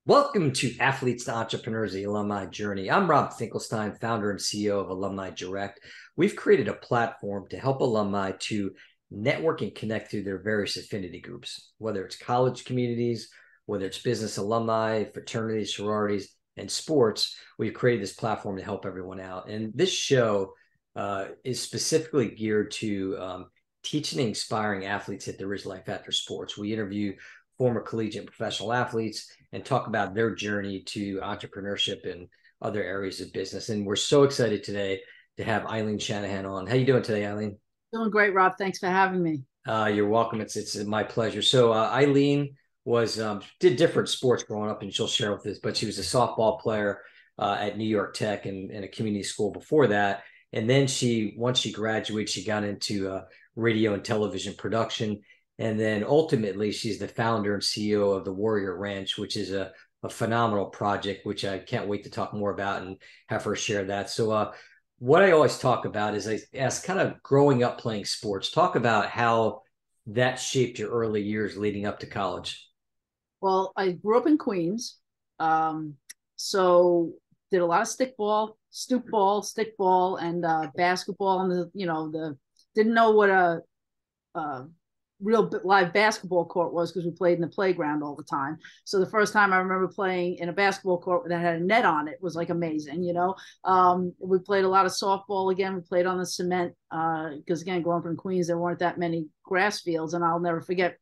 Welcome to Athletes to Entrepreneurs, the Alumni Journey. I'm Rob Finkelstein, founder and CEO of Alumni Direct. We've created a platform to help alumni to network and connect through their various affinity groups, whether it's college communities, whether it's business alumni, fraternities, sororities, and sports. We've created this platform to help everyone out. And this show is specifically geared to teaching and inspiring athletes that there is life after sports. We interview former collegiate and professional athletes and talk about their journey to entrepreneurship and other areas of business. And we're so excited today to have Eileen Shanahan on. How you doing today, Eileen? Doing great, Rob. Thanks for having me. You're welcome. It's my pleasure. So Eileen was did different sports growing up, and she'll share with us. But she was a softball player at New York Tech and a community school before that. And then once she graduated, she got into radio and television production. And then ultimately, she's the founder and CEO of the Warrior Ranch, which is a phenomenal project, which I can't wait to talk more about and have her share that. So what I always talk about is I ask kind of growing up playing sports, talk about how that shaped your early years leading up to college. Well, I grew up in Queens, so did a lot of stickball, stoop ball, stickball, and basketball. And the didn't know what a real live basketball court was because we played in the playground all the time. So the first time I remember playing in a basketball court that had a net on it was like amazing, We played a lot of softball again. We played on the cement because again, growing up in Queens, there weren't that many grass fields. And I'll never forget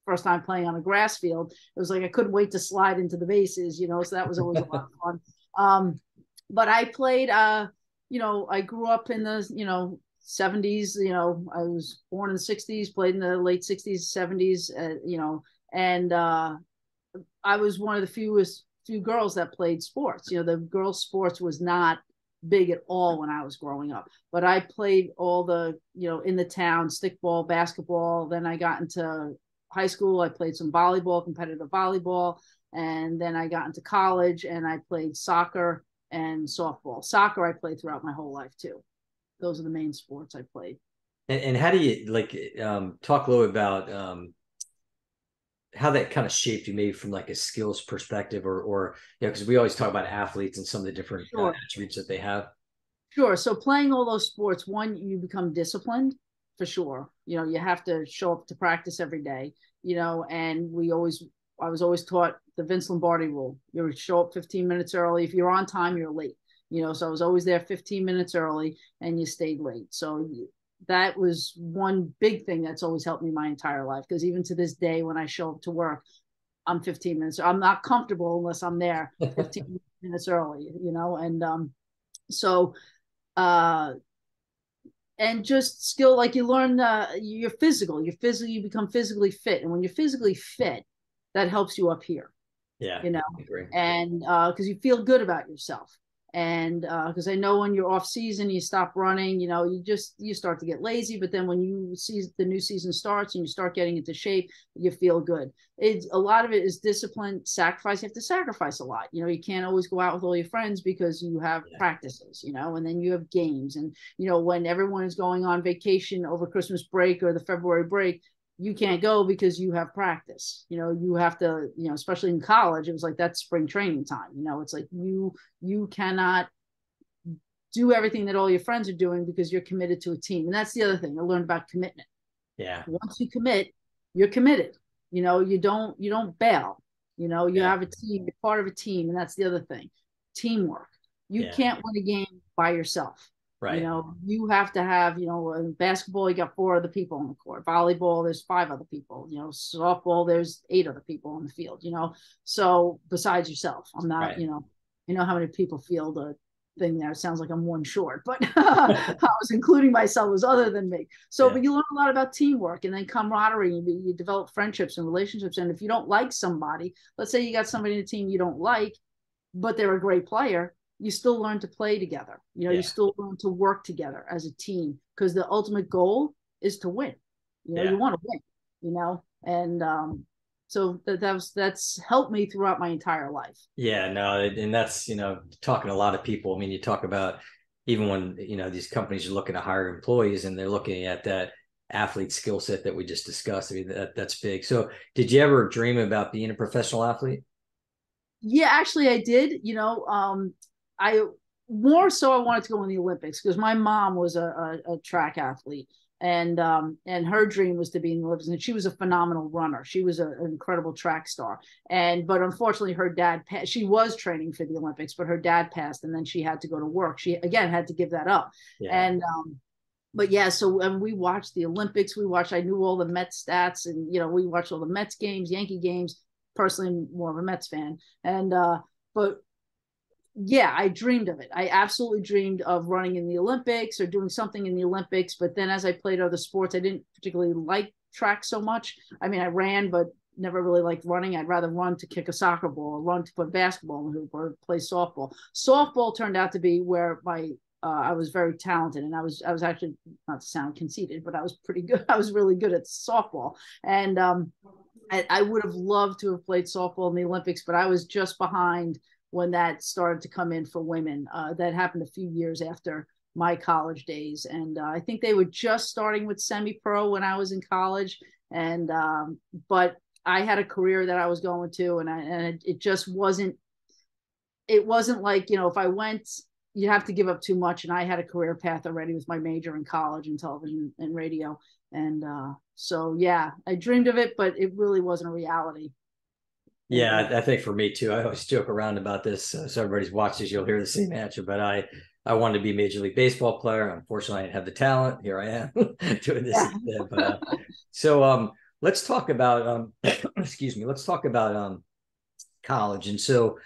first time playing on a grass field. It was like I couldn't wait to slide into the bases, so that was always a lot of fun. But I played, I grew up in the, 70s, I was born in the 60s, played in the late 60s, 70s, and I was one of the few girls that played sports. The girls' sports was not big at all when I was growing up, but I played all the, in the town, stickball, basketball. Then I got into high school. I played some volleyball, competitive volleyball. And then I got into college and I played soccer and softball. Soccer I played throughout my whole life too. Those are the main sports I played. And how do you talk a little about how that kind of shaped you, maybe from like a skills perspective, or because we always talk about athletes and some of the different attributes that they have. Sure. So playing all those sports, one, you become disciplined for sure. You have to show up to practice every day. And I was always taught the Vince Lombardi rule. You show up 15 minutes early. If you're on time, you're late. So I was always there 15 minutes early and you stayed late. So that was one big thing that's always helped me my entire life. Because even to this day, when I show up to work, I'm 15 minutes. I'm not comfortable unless I'm there 15 minutes early, and just skill, like you learn, you're physical, you become physically fit. And when you're physically fit, that helps you up here, Yeah, and because you feel good about yourself. And because I know when you're off season, you stop running, you start to get lazy. But then when you see the new season starts and you start getting into shape, you feel good. A lot of it is discipline, sacrifice. You have to sacrifice a lot. You can't always go out with all your friends because you have practices, and then you have games. And, when everyone is going on vacation over Christmas break or the February break, you can't go because you have practice. You have to, especially in college, it was like that's spring training time. It's like you cannot do everything that all your friends are doing because you're committed to a team. And that's the other thing I learned about commitment. Yeah. Once you commit, you're committed. You don't bail. You have a team, you're part of a team. And that's the other thing. Teamwork. You can't win a game by yourself. Right. You have to have, in basketball, you got 4 other people on the court. Volleyball, there's 5 other people. Softball, there's 8 other people on the field, So besides yourself, I'm not, right. How many people field a thing there. It sounds like I'm one short, but I was including myself as other than me. So, but you learn a lot about teamwork and then camaraderie. You develop friendships and relationships. And if you don't like somebody, let's say you got somebody in the team you don't like, but they're a great player, you still learn to play together. You still learn to work together as a team because the ultimate goal is to win. You want to win, and so that's helped me throughout my entire life. Yeah, no, and that's, talking to a lot of people. I mean, you talk about even when, these companies are looking to hire employees and they're looking at that athlete skill set that we just discussed. I mean, that's big. So did you ever dream about being a professional athlete? Yeah, actually, I did. I more so I wanted to go in the Olympics because my mom was a track athlete, and her dream was to be in the Olympics. And she was a phenomenal runner. She was an incredible track star. But unfortunately, her dad passed. She was training for the Olympics, but her dad passed, and then she had to go to work. She again had to give that up. Yeah. And but yeah, so and we watched the Olympics. I knew all the Mets stats, and we watched all the Mets games, Yankee games. Personally, I'm more of a Mets fan, and but yeah, I dreamed of it. I absolutely dreamed of running in the Olympics or doing something in the Olympics. But then as I played other sports, I didn't particularly like track so much. I mean, I ran, but never really liked running. I'd rather run to kick a soccer ball or run to put basketball in the hoop or play softball. Softball turned out to be where I was very talented, and I was actually, not to sound conceited, but I was pretty good. I was really good at softball, and I would have loved to have played softball in the Olympics, but I was just behind when that started to come in for women. That happened a few years after my college days, and I think they were just starting with semi-pro when I was in college. And but I had a career that I was going to, and it just wasn't. It wasn't like, if I went, you have to give up too much. And I had a career path already with my major in college in television and radio. And so, yeah, I dreamed of it, but it really wasn't a reality. Yeah, I think for me too. I always joke around about this. So everybody's watched this, you'll hear the same answer. But I wanted to be a Major League Baseball player. Unfortunately, I didn't have the talent. Here I am doing this instead. But so let's talk about excuse me. Let's talk about college. And so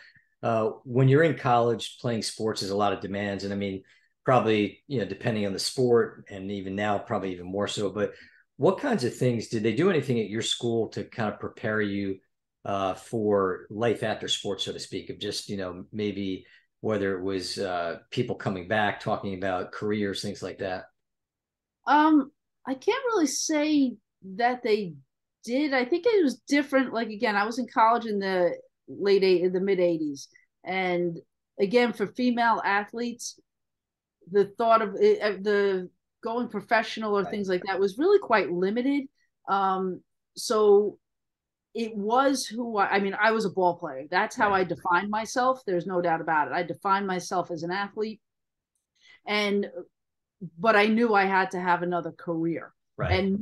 when you're in college, playing sports is a lot of demands. And I mean, probably, depending on the sport, and even now, probably even more so. But what kinds of things did they do anything at your school to kind of prepare you for life after sports, so to speak, of just, maybe whether it was people coming back, talking about careers, things like that? I can't really say that they did. I think it was different. Like, again, I was in college in the mid 80s. And again, for female athletes, the thought of the going professional or things like that was really quite limited. So it was I mean, I was a ball player. That's how I defined myself. There's no doubt about it. I defined myself as an athlete. But I knew I had to have another career. Right. And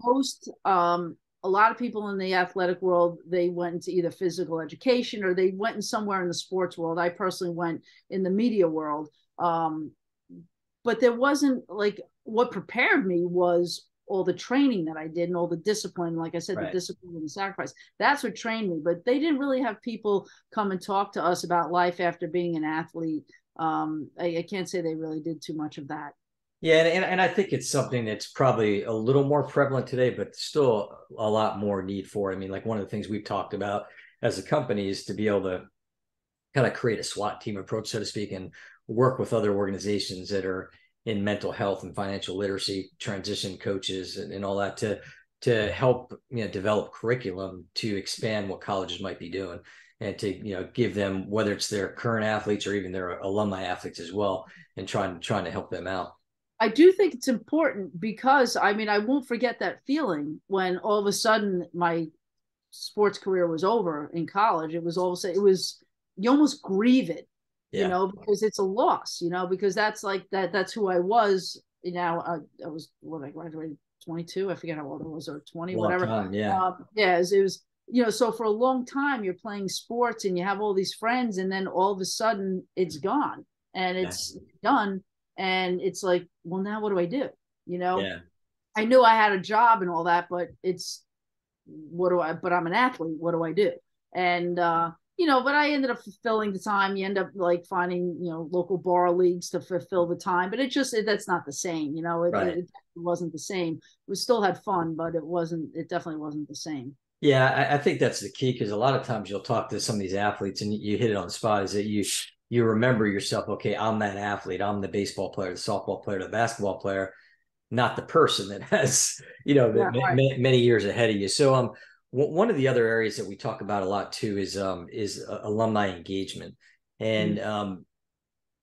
a lot of people in the athletic world, they went into either physical education or they went in somewhere in the sports world. I personally went in the media world. But there wasn't, like, what prepared me was all the training that I did and all the discipline. Like I said, the discipline and the sacrifice. That's what trained me. But they didn't really have people come and talk to us about life after being an athlete. I can't say they really did too much of that. Yeah, and I think it's something that's probably a little more prevalent today, but still a lot more need for it. I mean, like, one of the things we've talked about as a company is to be able to kind of create a SWAT team approach, so to speak, and work with other organizations that are in mental health and financial literacy, transition coaches, and all that to help develop curriculum to expand what colleges might be doing, and to give them, whether it's their current athletes or even their alumni athletes as well, and trying to help them out. I do think it's important because, I mean, I won't forget that feeling when all of a sudden my sports career was over in college. It was you almost grieve it, because it's a loss, because that's that's who I was. I was, I graduated 22. I forget how old I was, or 20, whatever. Time, it was, so for a long time you're playing sports and you have all these friends, and then all of a sudden it's gone and it's done. And it's like, well, now what do I do? I knew I had a job and all that, but but I'm an athlete. What do I do? And, but I ended up fulfilling the time. You end up like finding, local bar leagues to fulfill the time, but that's not the same. It wasn't the same. We still had fun, but it definitely wasn't the same. Yeah, I think that's the key, because a lot of times you'll talk to some of these athletes and you hit it on the spot, is that you remember yourself. Okay, I'm that athlete. I'm the baseball player, the softball player, the basketball player, not the person that has, many years ahead of you. So one of the other areas that we talk about a lot too is alumni engagement. And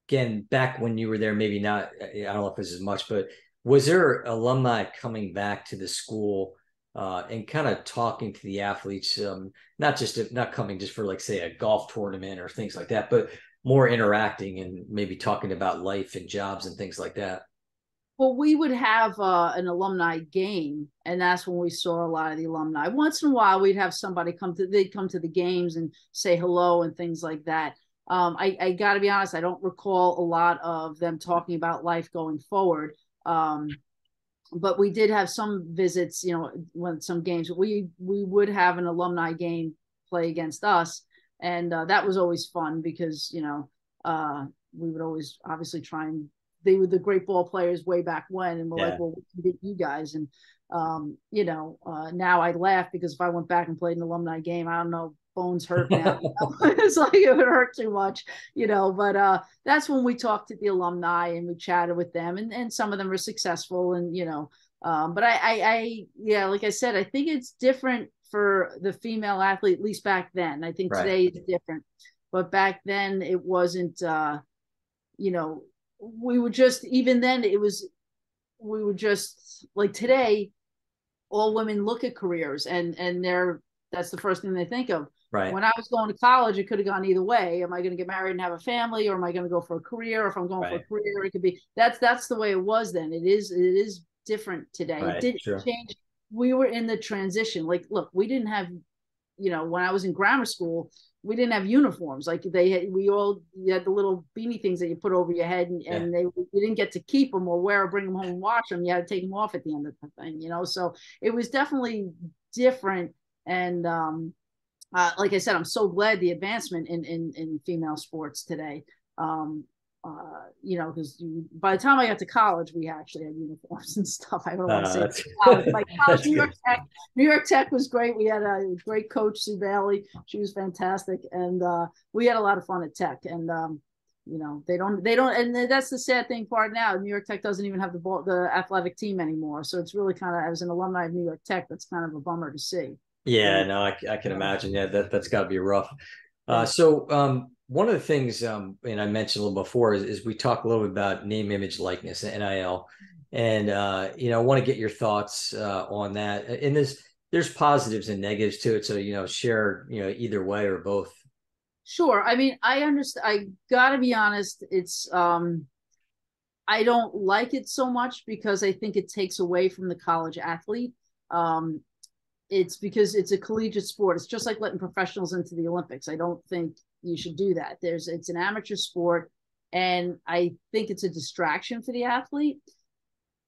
again, back when you were there, maybe not, I don't know if this is much, but was there alumni coming back to the school and kind of talking to the athletes, not coming just for like say a golf tournament or things like that, but more interacting and maybe talking about life and jobs and things like that. Well, we would have an alumni game, and that's when we saw a lot of the alumni. Once in a while, we'd have somebody they'd come to the games and say hello and things like that. I got to be honest, I don't recall a lot of them talking about life going forward. But we did have some visits, when some games, we would have an alumni game play against us. And that was always fun because, we would always obviously try and they were the great ball players way back when, and we're like, well, we can beat you guys. And now I laugh because if I went back and played an alumni game, I don't know, bones hurt now. It's like it would hurt too much, But that's when we talked to the alumni and we chatted with them, and some of them were successful, and but I like I said, I think it's different for the female athlete, at least back then. I think today is different, but back then it wasn't. We would just, even then we would just, like today, all women look at careers and that's the first thing they think of. Right. When I was going to college, it could have gone either way. Am I going to get married and have a family, or am I going to go for a career? Or if I'm going for a career, it could be that's the way it was then. It is different today. It didn't change. We were in the transition. Like, look, we didn't have, when I was in grammar school, we didn't have uniforms. Like you had the little beanie things that you put over your head, and you didn't get to keep them or wear or bring them home and wash them. You had to take them off at the end of the thing, So it was definitely different. And like I said, I'm so glad the advancement in female sports today. Because by the time I got to college, we actually had uniforms and stuff. I don't want to say college. My college, New York Tech was great. We had a great coach, Sue Bailey. She was fantastic, and we had a lot of fun at Tech. And they don't, and that's the sad thing part now. New York Tech doesn't even have the athletic team anymore. So it's really kind of, as an alumni of New York Tech, that's kind of a bummer to see. Yeah, no, I can imagine. Yeah, that's got to be rough. One of the things, and I mentioned a little before, is we talk a little bit about name, image, likeness, NIL, and I want to get your thoughts on that. And there's positives and negatives to it, so share either way or both. Sure. I mean, I understand. I gotta be honest. It's I don't like it so much because I think it takes away from the college athlete. It's because it's a collegiate sport. It's just like letting professionals into the Olympics. I don't think you should do that. It's an amateur sport, and I think it's a distraction for the athlete.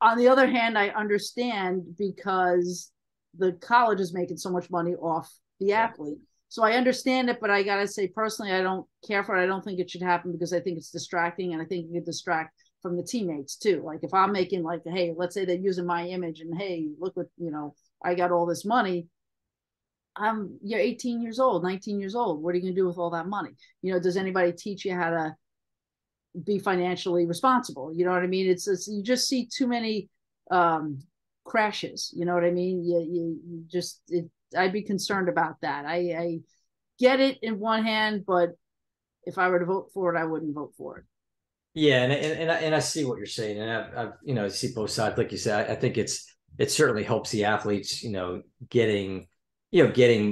On the other hand, I understand because the college is making so much money off the athlete. So I understand it, but I gotta say personally, I don't care for it. I don't think it should happen because I think it's distracting, and I think it could distract from the teammates too. Like if I'm making like, hey, let's say they're using my image, and hey, look what I got all this money. You're 18 years old, 19 years old. What are you going to do with all that money? Does anybody teach you how to be financially responsible? You know what I mean? It's you just see too many crashes. You know what I mean? You just, I'd be concerned about that. I get it in one hand, but if I were to vote for it, I wouldn't vote for it. Yeah, and I see what you're saying, and I see both sides. Like you said, I think it certainly helps the athletes, getting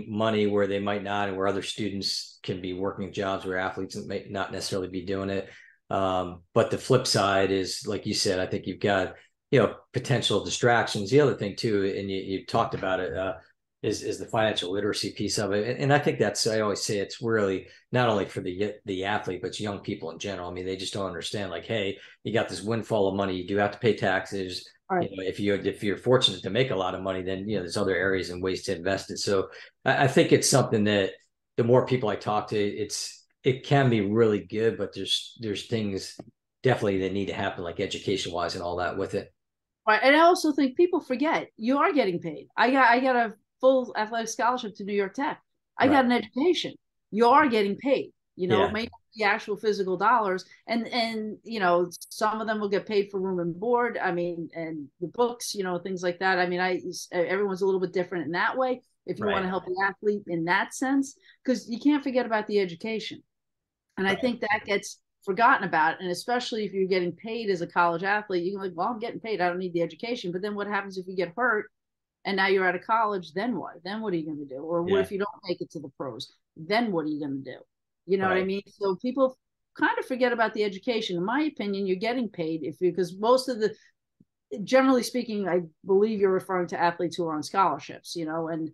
money where they might not, and where other students can be working jobs where athletes may not necessarily be doing it. But the flip side is, like you said, I think you've got, potential distractions. The other thing too, and you talked about it, is the financial literacy piece of it. And I think I always say it's really not only for the athlete, but young people in general. I mean, they just don't understand, like, hey, you got this windfall of money, you do have to pay taxes. Right. If you're fortunate to make a lot of money, then there's other areas and ways to invest it. So I think it's something that the more people I talk to, it can be really good, but there's things definitely that need to happen, like education wise and all that with it. Right. And I also think people forget you are getting paid. I got a full athletic scholarship to New York Tech. I got an education. You are getting paid. It may not be actual physical dollars, and some of them will get paid for room and board. I mean, and the books, things like that. I mean, everyone's a little bit different in that way. If you want to help the athlete in that sense, because you can't forget about the education, and I think that gets forgotten about. And especially if you're getting paid as a college athlete, you can like, well, I'm getting paid. I don't need the education. But then what happens if you get hurt? And now you're out of college, then what? Then what are you going to do? Or what Yeah. if you don't make it to the pros? Then what are you going to do? You know what I Right. mean? So people kind of forget about the education. In my opinion, you're getting paid if you, because most of the, generally speaking, I believe you're referring to athletes who are on scholarships, you know, and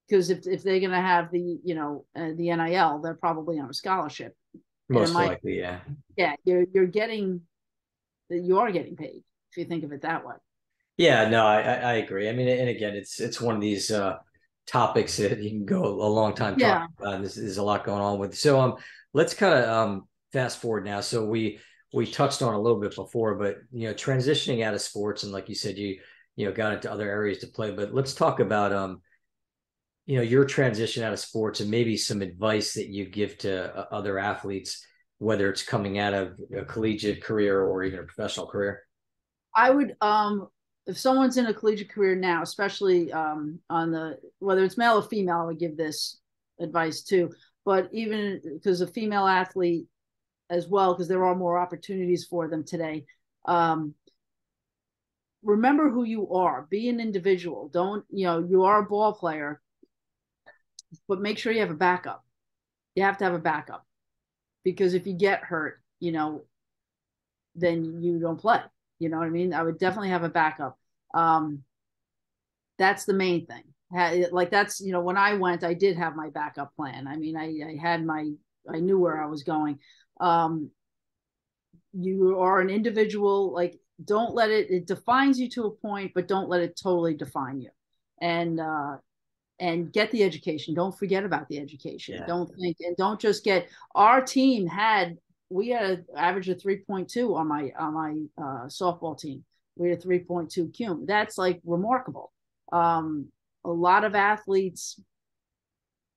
because if they're going to have the, you know, the NIL, they're probably on a scholarship. And in Most my, likely, yeah. yeah, you're getting, you are getting paid if you think of it that way. Yeah, no, I agree. I mean, and again, it's one of these topics that you can go a long time talking Yeah. about. There's a lot going on with. So let's kind of fast forward now. So we touched on a little bit before, but you know, transitioning out of sports and like you said, you know got into other areas to play. But let's talk about you know, your transition out of sports and maybe some advice that you give to other athletes, whether it's coming out of a collegiate career or even a professional career. I would, if someone's in a collegiate career now, especially on the, whether it's male or female, I would give this advice too. But even because a female athlete as well, because there are more opportunities for them today. Um, Remember who you are. Be an individual. Don't, you know, you are a ball player, but make sure you have a backup. You have to have a backup because if you get hurt, you know, then you don't play. You know what I mean? I would definitely have a backup. Um, that's the main thing. Like that's, you know, when I went, I did have my backup plan. I mean, I had my, I knew where I was going. Um, you are an individual. Like, don't let it, it defines you to a point, but don't let it totally define you. And, and get the education. Don't forget about the education. Yeah. Don't think, and don't just get, our team had, we had an average of 3.2 on my softball team. We had a 3.2 cum. That's like remarkable. Um, a lot of athletes,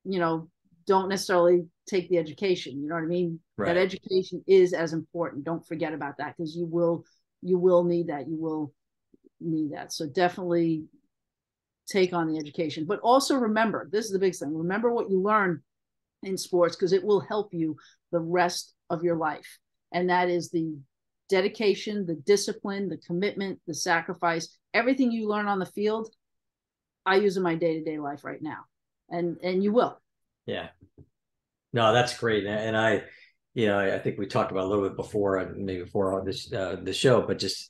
you know, don't necessarily take the education. You know what I mean? That Right. education is as important. Don't forget about that because you will need that. You will need that. So definitely take on the education. But also remember, this is the big thing. Remember what you learn in sports because it will help you the rest of your life. And that is the dedication, the discipline, the commitment, the sacrifice, everything you learn on the field, I use in my day-to-day life right now. And you will. Yeah. No, that's great. And I, you know, I think we talked about a little bit before, maybe before this the show, but just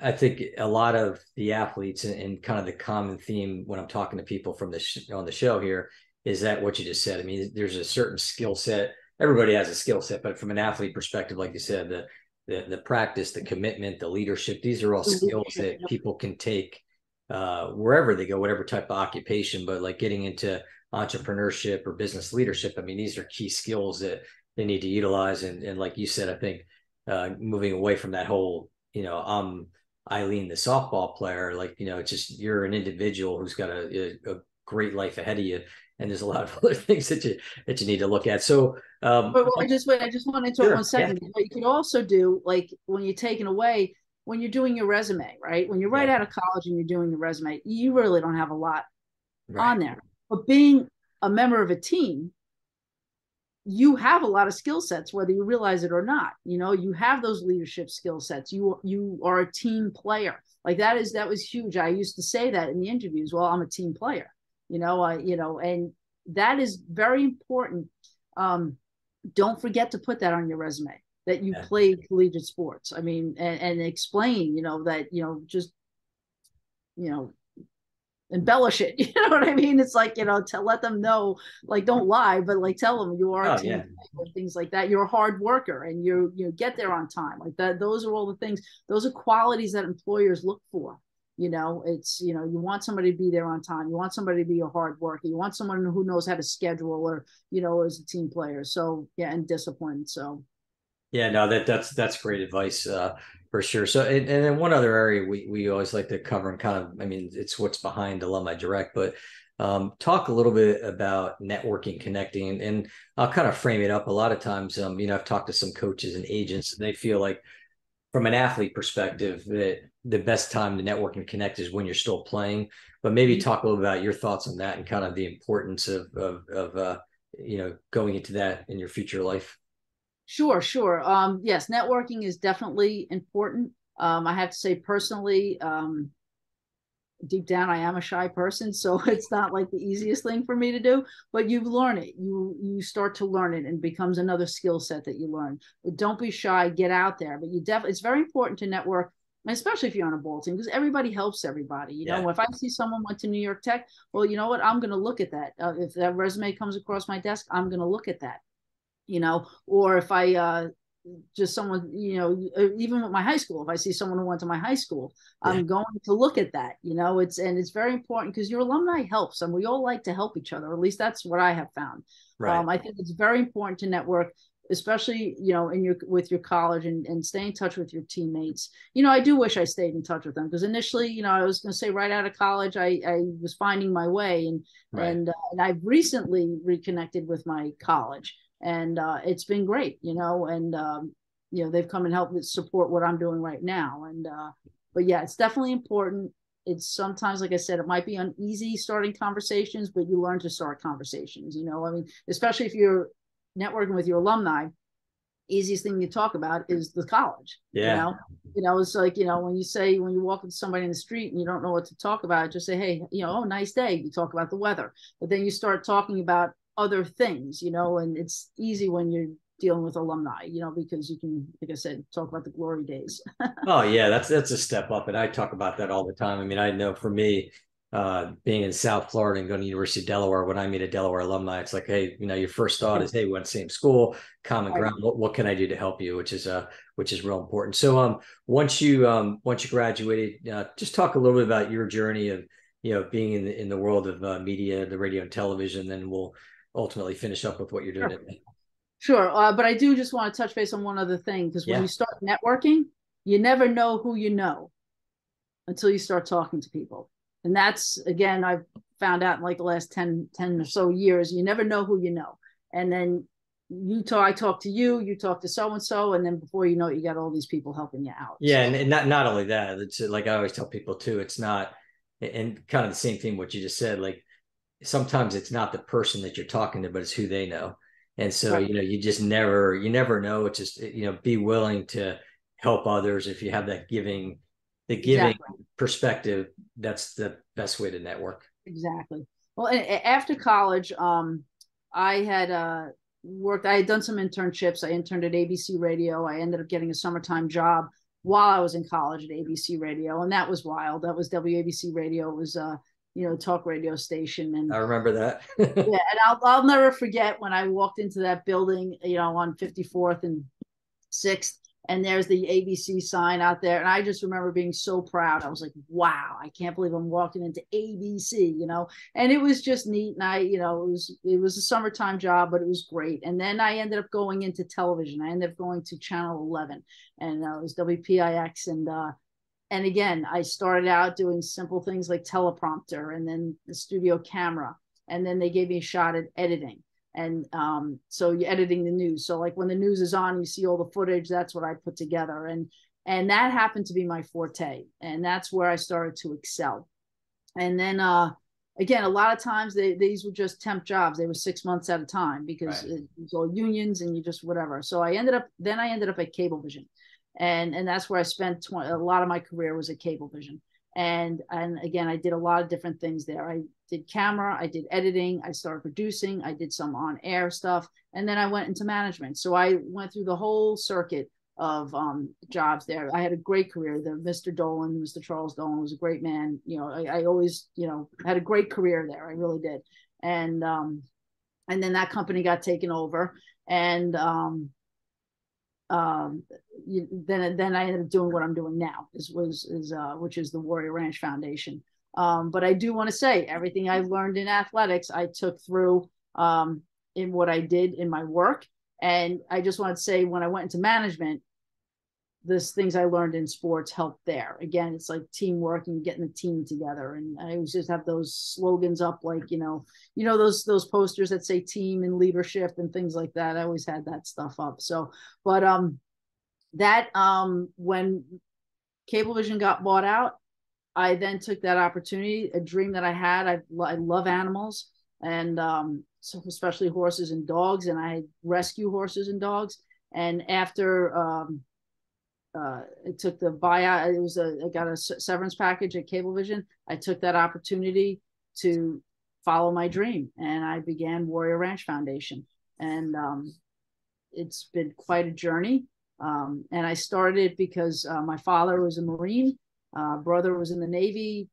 I think a lot of the athletes and kind of the common theme when I'm talking to people from on the show here is that what you just said. I mean, there's a certain skill set. Everybody has a skill set, but from an athlete perspective, like you said, the practice, the commitment, the leadership, these are all skills that people can take wherever they go, whatever type of occupation. But like getting into entrepreneurship or business leadership, I mean, these are key skills that they need to utilize. And like you said, I think moving away from that whole, you know, Eileen, the softball player, like, you know, it's just you're an individual who's got a great life ahead of you. And there's a lot of other things that you need to look at. So, but I just wait. I just want to interrupt one sure, yeah, second. What you could also do, like when you're taken away, when you're doing your resume, right? When you're right yeah, out of college and you're doing your resume, you really don't have a lot right, on there. But being a member of a team, you have a lot of skill sets, whether you realize it or not. You know, you have those leadership skill sets. You are a team player. Like that was huge. I used to say that in the interviews. Well, I'm a team player. You know, and that is very important. Don't forget to put that on your resume that you yeah, played collegiate sports. I mean, and explain, you know, that, you know, just, you know, embellish it. You know what I mean? It's like, you know, to let them know, like, don't lie, but like tell them you are a oh team yeah, player, things like that. You're a hard worker and you get there on time. Like that, those are all the things, those are qualities that employers look for. You know, it's, you know, you want somebody to be there on time. You want somebody to be a hard worker. You want someone who knows how to schedule or, you know, as a team player. So yeah, and discipline. So yeah. No, that's great advice for sure. So, and then one other area we always like to cover and kind of, I mean, it's what's behind Alumni Direct, but talk a little bit about networking, connecting, and I'll kind of frame it up. A lot of times, you know, I've talked to some coaches and agents, and they feel like from an athlete perspective that the best time to network and connect is when you're still playing. But maybe talk a little about your thoughts on that and kind of the importance of you know, going into that in your future life. sure, sure. Yes, networking is definitely important. I have to say personally, deep down, I am a shy person, so it's not like the easiest thing for me to do, but you learn it. You start to learn it, and it becomes another skill set that you learn. But don't be shy, get out there. But you definitely, it's very important to network, especially if you're on a ball team, because everybody helps everybody. You know, if I see someone went to New York Tech, well, you know what? I'm going to look at that. If that resume comes across my desk, I'm going to look at that. You know, or if I just someone, you know, even with my high school, if I see someone who went to my high school, I'm going to look at that. You know, it's very important because your alumni helps, and we all like to help each other. At least that's what I have found. Right. I think it's very important to network, especially, you know, in your with your college, and stay in touch with your teammates. You know, I do wish I stayed in touch with them, because initially, you know, I was going to say right out of college, I was finding my way, and I've recently reconnected with my college, and it's been great, you know, and you know, they've come and helped support what I'm doing right now. And but yeah, it's definitely important. It's sometimes, like I said, it might be uneasy starting conversations, but you learn to start conversations, you know. I mean, especially if you're networking with your alumni, easiest thing you talk about is the college. You know, it's like, you know, when you walk with somebody in the street and you don't know what to talk about, just say, hey, you know, oh, nice day. You talk about the weather, but then you start talking about other things, you know, and it's easy when you're dealing with alumni, you know, because you can, like I said, talk about the glory days. Oh yeah, that's a step up, and I talk about that all the time. I mean, I know for me, being in South Florida and going to University of Delaware, when I meet a Delaware alumni, it's like, hey, you know, your first thought is, hey, we went to the same school, common ground. What can I do to help you? Which is real important. So once you graduated, just talk a little bit about your journey of, you know, being in the world of media, the radio and television. Then we'll ultimately finish up with what you're doing Sure. today. Sure. But I do just want to touch base on one other thing, because when you start networking, you never know who you know until you start talking to people. And that's, again, I've found out in like the last 10 or so years, you never know who you know. And then I talk to you, you talk to so-and-so, and then before you know it, you got all these people helping you out. Yeah, and not only that, it's like I always tell people too, it's not, and kind of the same thing what you just said, like sometimes it's not the person that you're talking to, but it's who they know. And so, you know, you never know. It's just, you know, be willing to help others. If you have that giving perspective, that's the best way to network. Exactly. Well, after college, I had I had done some internships. I interned at ABC Radio. I ended up getting a summertime job while I was in college at ABC Radio, and that was wild. That was WABC Radio. It was you know, talk radio station. And I remember that. yeah, and I'll never forget when I walked into that building, you know, on 54th and 6th, and there's the ABC sign out there, and I just remember being so proud. I was like, wow, I can't believe I'm walking into ABC, you know. And it was just neat, and I, you know, it was a summertime job, but it was great. And then I ended up going into television. I ended up going to Channel 11, and it was WPIX. And again, I started out doing simple things like teleprompter, and then the studio camera, and then they gave me a shot at editing. And so you're editing the news. So like when the news is on, you see all the footage. That's what I put together, and that happened to be my forte, and that's where I started to excel. And then again, a lot of times these were just temp jobs. They were 6 months at a time, because it was all unions, and you just whatever. So I ended up at Cablevision, and that's where I spent a lot of my career was at Cablevision. And again, I did a lot of different things there. I did camera, I did editing, I started producing, I did some on air stuff, and then I went into management. So I went through the whole circuit of jobs there. I had a great career. Mr. Charles Dolan was a great man. You know, I always, you know, had a great career there. I really did. And then that company got taken over, and then I ended up doing what I'm doing now, which is the Warrior Ranch Foundation. But I do want to say everything I learned in athletics, I took through in what I did in my work. And I just want to say, when I went into management, the things I learned in sports helped there. Again, it's like teamwork and getting the team together. And I always just have those slogans up, like, you know, those posters that say team and leadership and things like that. I always had that stuff up. So, but when Cablevision got bought out, I then took that opportunity, a dream that I had. I love animals, and so especially horses and dogs, and I rescue horses and dogs. And after I took the buyout. I got a severance package at Cablevision. I took that opportunity to follow my dream, and I began Warrior Ranch Foundation. And it's been quite a journey. And I started because my father was a Marine, brother was in the Navy.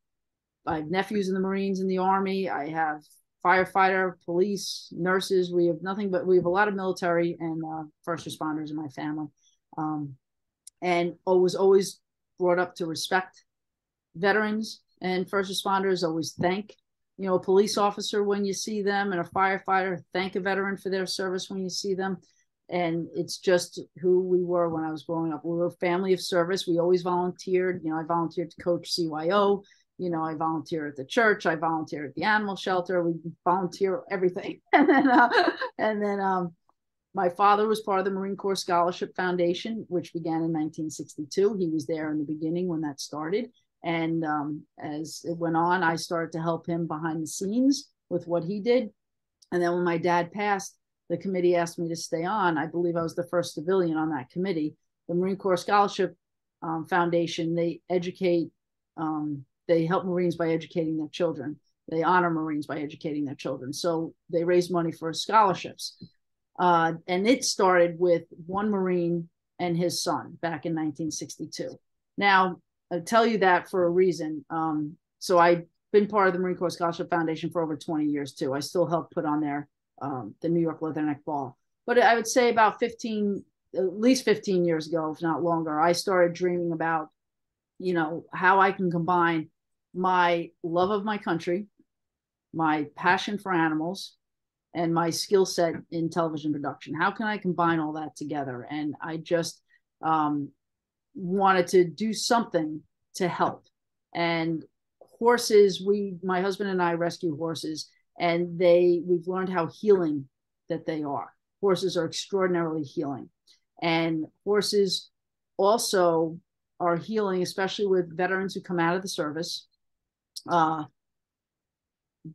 I have nephews in the Marines, in the Army. I have firefighter, police, nurses. We have a lot of military and first responders in my family. And I was always brought up to respect veterans and first responders, always thank, a police officer when you see them, and a firefighter, thank a veteran for their service when you see them. And it's just who we were when I was growing up. We were a family of service. We always volunteered. I volunteered to coach CYO. I volunteer at the church. I volunteer at the animal shelter. We volunteer everything. And then my father was part of the Marine Corps Scholarship Foundation, which began in 1962. He was there in the beginning when that started. And as it went on, I started to help him behind the scenes with what he did. And then when my dad passed, the committee asked me to stay on. I believe I was the first civilian on that committee. The Marine Corps Scholarship Foundation, they educate, they help Marines by educating their children. They honor Marines by educating their children. So they raise money for scholarships. And it started with one Marine and his son back in 1962. Now, I tell you that for a reason. So I've been part of the Marine Corps Scholarship Foundation for over 20 years too. I still help put on there the New York Leatherneck Ball. But I would say about at least 15 years ago, if not longer, I started dreaming about, how I can combine my love of my country, my passion for animals, and my skill set in television production. How can I combine all that together? And I just wanted to do something to help. And horses, my husband and I rescue horses, and we've learned how healing that they are. Horses are extraordinarily healing. And horses also are healing, especially with veterans who come out of the service,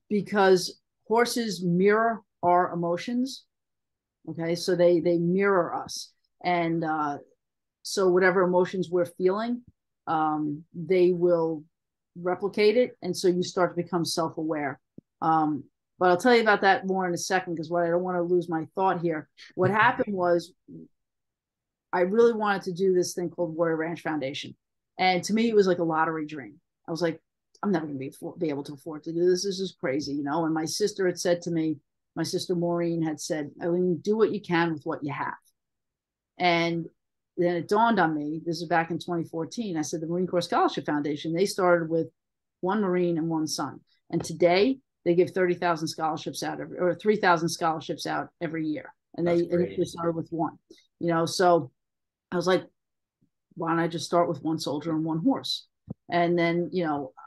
because horses mirror our emotions. Okay, so they mirror us. And so whatever emotions we're feeling, they will replicate it. And so you start to become self-aware. But I'll tell you about that more in a second, because I don't want to lose my thought here. What happened was I really wanted to do this thing called Warrior Ranch Foundation. And to me, it was like a lottery dream. I was like, I'm never going to be able to afford to do this. This is crazy, And my sister had said to me, my sister Maureen had said, Eileen, do what you can with what you have. And then it dawned on me, this is back in 2014, I said, the Marine Corps Scholarship Foundation, they started with one Marine and one son. And today they give 30,000 scholarships out or 3,000 scholarships out every year. And they started with one, so I was like, why don't I just start with one soldier and one horse? And then,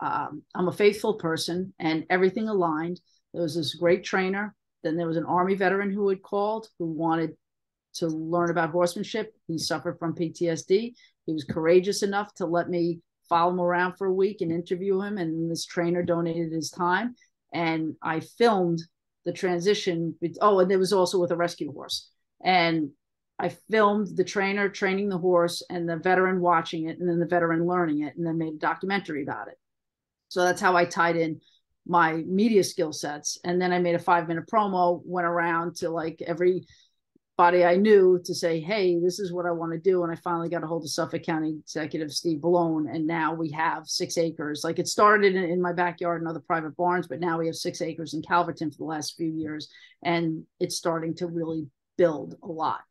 I'm a faithful person, and everything aligned. There was this great trainer. Then there was an Army veteran who had called, who wanted to learn about horsemanship. He suffered from PTSD. He was courageous enough to let me follow him around for a week and interview him. And this trainer donated his time. And I filmed the transition. Oh, and there was also with a rescue horse. And I filmed the trainer training the horse and the veteran watching it, and then the veteran learning it, and then made a documentary about it. So that's how I tied in my media skill sets. And then I made a 5-minute promo, went around to like everybody I knew to say, hey, this is what I want to do. And I finally got a hold of Suffolk County Executive Steve Ballone. And now we have 6 acres. Like, it started in my backyard and other private barns, but now we have 6 acres in Calverton for the last few years. And it's starting to really build a lot.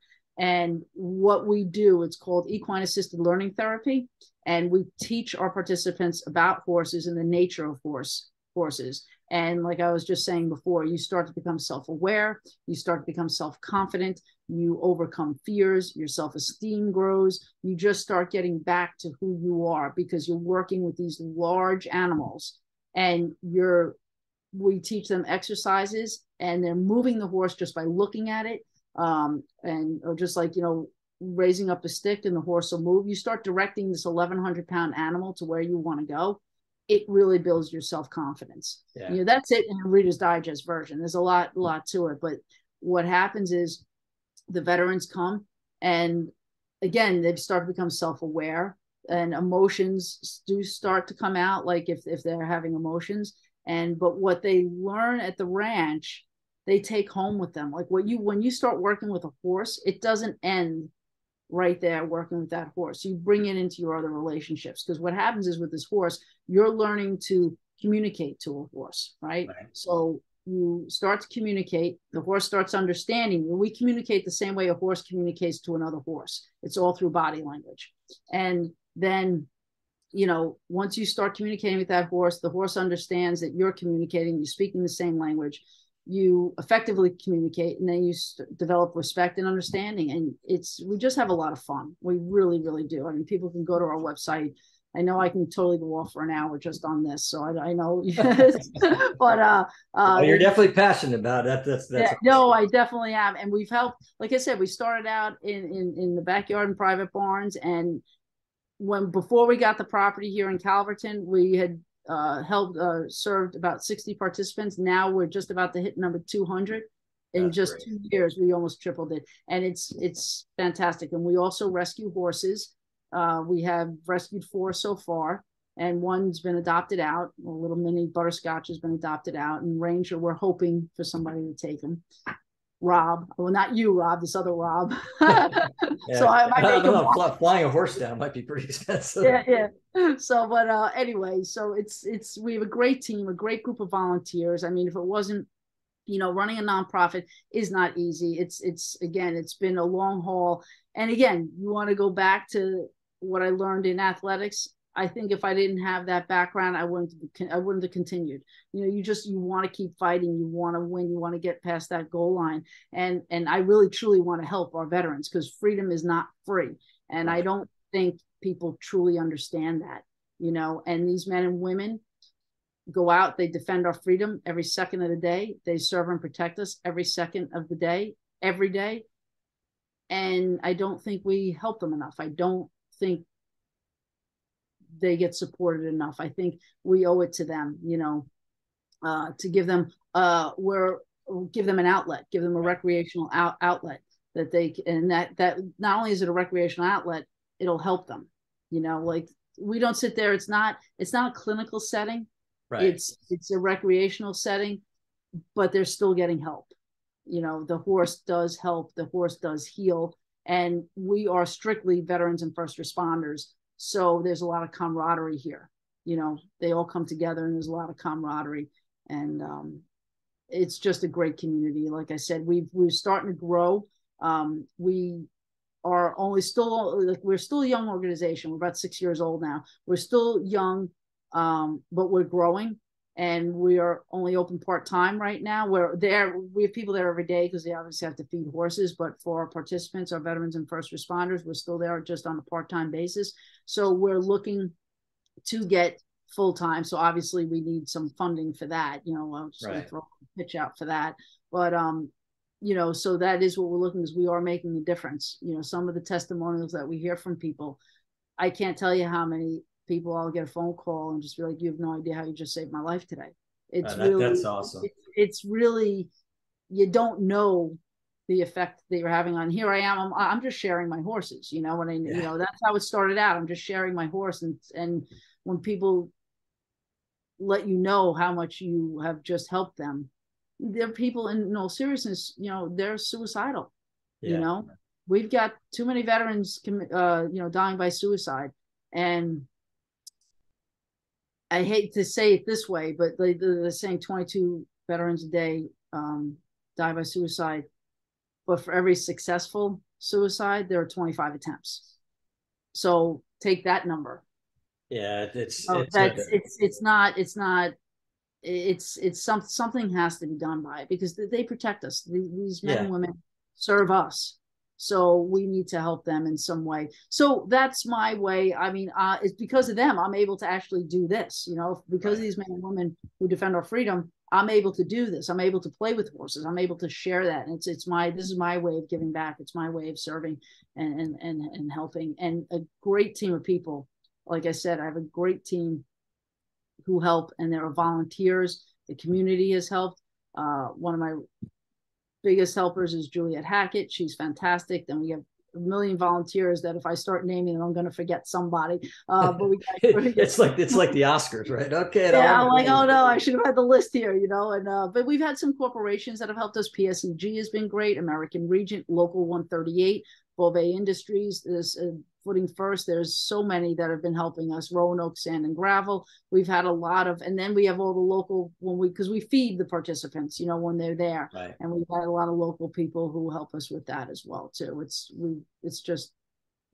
And what we do, it's called equine assisted learning therapy. And we teach our participants about horses and the nature of horses. And like I was just saying before, you start to become self-aware, you start to become self-confident, you overcome fears, your self-esteem grows, you just start getting back to who you are, because you're working with these large animals, and we teach them exercises, and they're moving the horse just by looking at it. Or just like, raising up a stick and the horse will move. You start directing this 1,100-pound animal to where you want to go. It really builds your self-confidence. Yeah. That's it in a Reader's Digest version. There's a lot to it. But what happens is the veterans come, and again, they start to become self-aware, and emotions do start to come out, like if they're having emotions. But what they learn at the ranch, they take home with them. Like when you start working with a horse, it doesn't end right there working with that horse. You bring it into your other relationships, because what happens is with this horse, you're learning to communicate to a horse, right? So you start to communicate, the horse starts understanding you. We communicate the same way a horse communicates to another horse. It's all through body language. And then, once you start communicating with that horse, the horse understands that you're communicating, you're speaking the same language, you effectively communicate, and then you develop respect and understanding. And we just have a lot of fun. We really, really do. I mean, people can go to our website. I know I can totally go off for an hour just on this. So I know, but well, you're definitely passionate about it. That's yeah, no, I definitely am. And we've helped, like I said, we started out in the backyard in private barns. And before we got the property here in Calverton, we had helped served about 60 participants. Now we're just about to hit number 200. In That's just great. 2 years, we almost tripled it, and it's fantastic. And we also rescue horses. We have rescued 4 so far, and one's been adopted out. A little mini butterscotch has been adopted out, and Ranger, we're hoping for somebody to take him. Rob, well, not you, Rob, this other Rob. Yeah. So I don't know, flying a horse down might be pretty expensive. Yeah. So, but anyway, so we have a great team, a great group of volunteers. I mean, if it wasn't, running a nonprofit is not easy. Again, it's been a long haul. And again, you want to go back to what I learned in athletics. I think if I didn't have that background, I wouldn't have continued. You want to keep fighting. You want to win. You want to get past that goal line. And I really, truly want to help our veterans, because freedom is not free. And I don't think people truly understand that, and these men and women go out, they defend our freedom every second of the day. They serve and protect us every second of the day, every day. And I don't think we help them enough. I don't think they get supported enough. I think we owe it to them, to give them give them an outlet, give them a recreational outlet that that not only is it a recreational outlet, it'll help them. Like, we don't sit there. It's not a clinical setting. Right. It's a recreational setting, but they're still getting help. The horse does help. The horse does heal. And we are strictly veterans and first responders. So there's a lot of camaraderie here. They all come together, and there's a lot of camaraderie. And it's just a great community. Like I said, we're starting to grow. We are we're still a young organization. We're about 6 years old now. We're still young, but we're growing, and we are only open part-time right now. We have people there every day, because they obviously have to feed horses, but for our participants, our veterans and first responders, we're still there just on a part-time basis. So we're looking to get full-time. So obviously we need some funding for that, I'll just throw a pitch out for that. But so that is what we're looking, is we are making a difference. Some of the testimonials that we hear from people, I can't tell you how many people I'll get a phone call and just be like, you have no idea how you just saved my life today. That's awesome. It's really, you don't know the effect that you're having on. Here I am, I'm just sharing my horses, that's how it started out. I'm just sharing my horse. And when people let you know how much you have just helped them, there are people, in all seriousness, they're suicidal. We've got too many veterans dying by suicide. And I hate to say it this way, but they're saying 22 veterans a day die by suicide. But for every successful suicide, there are 25 attempts. So take that number. Yeah, something has to be done by it, because they protect us. These men and women serve us. So we need to help them in some way. So that's my way. I mean, it's because of them I'm able to actually do this, because of these men and women who defend our freedom, I'm able to do this. I'm able to play with horses. I'm able to share that. And this is my way of giving back. It's my way of serving and helping, and a great team of people. Like I said, I have a great team who help, and there are volunteers. The community has helped. One of my biggest helpers is Juliet Hackett. She's fantastic. Then we have a million volunteers that if I start naming them, I'm going to forget somebody. But we got it's like the Oscars, right? Okay. Yeah, I'm like, oh no, I should have had the list here, you know. And but we've had some corporations that have helped us. PSEG has been great. American Regent, Local 138, Beauvais Industries, there's Footing First. There's so many that have been helping us. Roanoke Sand and Gravel. We've had a lot of, and then we have all the local because we feed the participants, you know, when they're there, right. And we've had a lot of local people who help us with that as well too. It's good.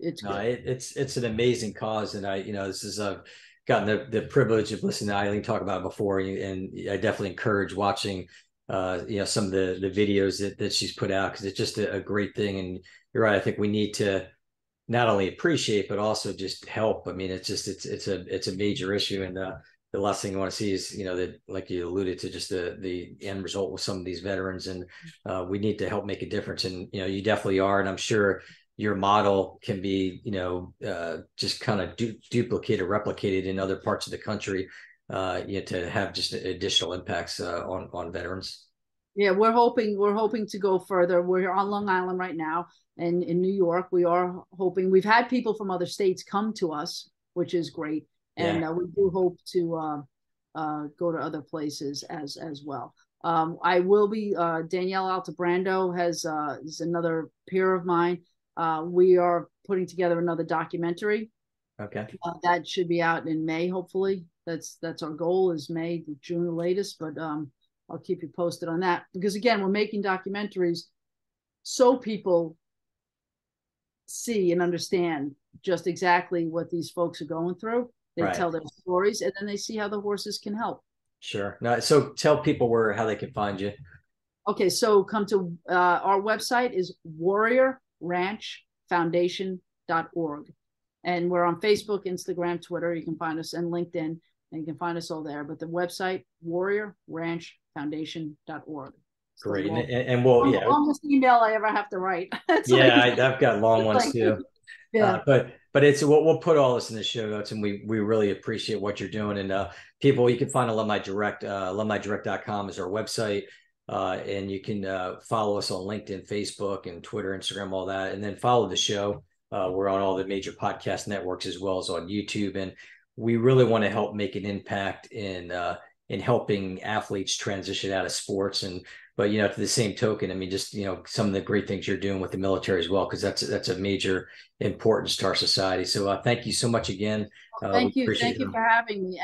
It's an amazing cause, and this is gotten the privilege of listening to Eileen talk about it before, and I definitely encourage watching some of the videos that she's put out, because it's just a great thing. And you're right, I think we need to not only appreciate but also just help. I mean, it's a major issue, and the last thing you want to see is that, like you alluded to, just the end result with some of these veterans, and we need to help make a difference. And you definitely are, and I'm sure your model can be, just kind of duplicated, replicated in other parts of the country, to have just additional impacts on veterans. Yeah, we're hoping to go further. We're on Long Island right now, and in New York, we are hoping. We've had people from other states come to us, which is great, and we do hope to go to other places as well. I will be Danielle Altabrando is another peer of mine. We are putting together another documentary. Okay. That should be out in May, hopefully. That's our goal, is May, June the latest, but I'll keep you posted on that, because again, we're making documentaries so people see and understand just exactly what these folks are going through. They tell their stories, and then they see how the horses can help. Sure. Now, so tell people how they can find you. Okay, so come to our website is warriorranchfoundation.org. And we're on Facebook, Instagram, Twitter. You can find us, and LinkedIn, and you can find us all there. But the website, warriorranchfoundation.org. Great. And we'll, longest email I ever have to write. I've got long ones too. Yeah. But we'll put all this in the show notes, and we really appreciate what you're doing. And people, you can find Alumni Direct. alumnidirect.com is our website. And you can follow us on LinkedIn, Facebook, and Twitter, Instagram, all that. And then follow the show. We're on all the major podcast networks, as well as on YouTube. And we really want to help make an impact in helping athletes transition out of sports. But to the same token, I mean, just some of the great things you're doing with the military as well, because that's a major importance to our society. So thank you so much again. Thank you for having me.